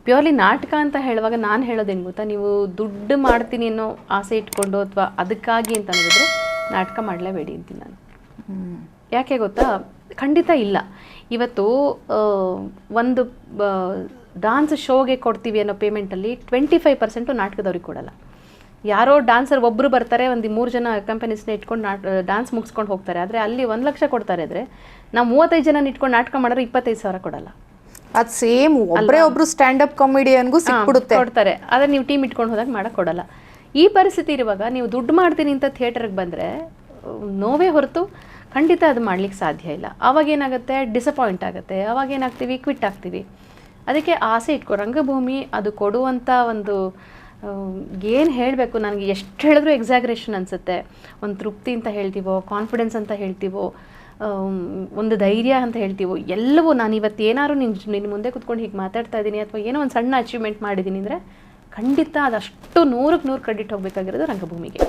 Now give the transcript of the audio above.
Purely ನಾಟಕ ಅಂತ ಹೇಳುವಾಗ ನಾನು ಹೇಳೋದೇನು ಗೊತ್ತಾ, ನೀವು ದುಡ್ಡು ಮಾಡ್ತೀನಿ ಅನ್ನೋ ಆಸೆ ಇಟ್ಕೊಂಡು ಅಥವಾ ಅದಕ್ಕಾಗಿ ಅಂತ ಅನ್ನೋದಿದ್ರೆ ನಾಟಕ ಮಾಡಲೇಬೇಡಿ ಅಂತೀನಿ ನಾನು. ಯಾಕೆ ಗೊತ್ತಾ, ಖಂಡಿತ ಇಲ್ಲ. ಇವತ್ತು ಒಂದು ಡಾನ್ಸ್ ಶೋಗೆ ಕೊಡ್ತೀವಿ ಅನ್ನೋ ಪೇಮೆಂಟಲ್ಲಿ 25% ನಾಟಕದವ್ರಿಗೆ ಕೊಡಲ್ಲ. ಯಾರೋ ಡಾನ್ಸರ್ ಒಬ್ಬರು ಬರ್ತಾರೆ, ಒಂದು 3 ಜನ ಕಂಪನೀಸ್ನ ಇಟ್ಕೊಂಡು ಡಾನ್ಸ್ ಮುಗಿಸ್ಕೊಂಡು ಹೋಗ್ತಾರೆ. ಆದರೆ ಅಲ್ಲಿ 1 ಲಕ್ಷ ಕೊಡ್ತಾರೆ ಅಂದರೆ ನಾವು 35 ಜನ ಇಟ್ಕೊಂಡು ನಾಟಕ ಮಾಡಿದ್ರೆ 25,000 ಕೊಡಲ್ಲ. ಅದು ಸೇಮ್ ಒಬ್ಬರು ಸ್ಟ್ಯಾಂಡಪ್ ಕಾಮಿಡಿಯನ್ಗೂ ಸಿಕ್ಬಿಡುತ್ತೆ ಕೊಡ್ತಾರೆ. ಆದರೆ ನೀವು ಟೀಮ್ ಇಟ್ಕೊಂಡು ಹೋದಾಗ ಮಾಡಕ್ಕೆ ಕೊಡಲ್ಲ. ಈ ಪರಿಸ್ಥಿತಿ ಇರುವಾಗ ನೀವು ದುಡ್ಡು ಮಾಡ್ತೀನಿ ಅಂತ ಥಿಯೇಟರ್ಗೆ ಬಂದರೆ ನೋವೇ ಹೊರತು ಖಂಡಿತ ಅದು ಮಾಡ್ಲಿಕ್ಕೆ ಸಾಧ್ಯ ಇಲ್ಲ. ಆವಾಗೇನಾಗುತ್ತೆ, ಡಿಸಪಾಯಿಂಟ್ ಆಗುತ್ತೆ. ಅವಾಗೇನಾಗ್ತೀವಿ, ಕ್ವಿಟ್ ಆಗ್ತೀವಿ. ಅದಕ್ಕೆ ಆಸೆ ಇಟ್ಕೊ. ರಂಗಭೂಮಿ ಅದು ಕೊಡುವಂಥ ಒಂದು ಏನು ಹೇಳಬೇಕು, ನನಗೆ ಎಷ್ಟು ಹೇಳಿದ್ರು ಎಕ್ಸಾಗ್ರೇಷನ್ ಅನಿಸುತ್ತೆ. ಒಂದು ತೃಪ್ತಿ ಅಂತ ಹೇಳ್ತೀವೋ, ಕಾನ್ಫಿಡೆನ್ಸ್ ಅಂತ ಹೇಳ್ತೀವೋ, ಒಂದು ಧೈರ್ಯ ಅಂತ ಹೇಳ್ತೀವೋ, ಎಲ್ಲವೂ ನಾನು ಇವತ್ತು ಏನಾದ್ರು ನಿನ್ನ ಮುಂದೆ ಕೂತ್ಕೊಂಡು ಹೀಗೆ ಮಾತಾಡ್ತಾ ಇದ್ದೀನಿ ಅಥವಾ ಏನೋ ಒಂದು ಸಣ್ಣ ಅಚೀವ್ಮೆಂಟ್ ಮಾಡಿದ್ದೀನಿ ಅಂದರೆ ಖಂಡಿತ ಅದಷ್ಟು 100ಕ್ಕೆ 100 ಕ್ರೆಡಿಟ್ ಹೋಗಬೇಕಾಗಿರೋದು ರಂಗಭೂಮಿಗೆ.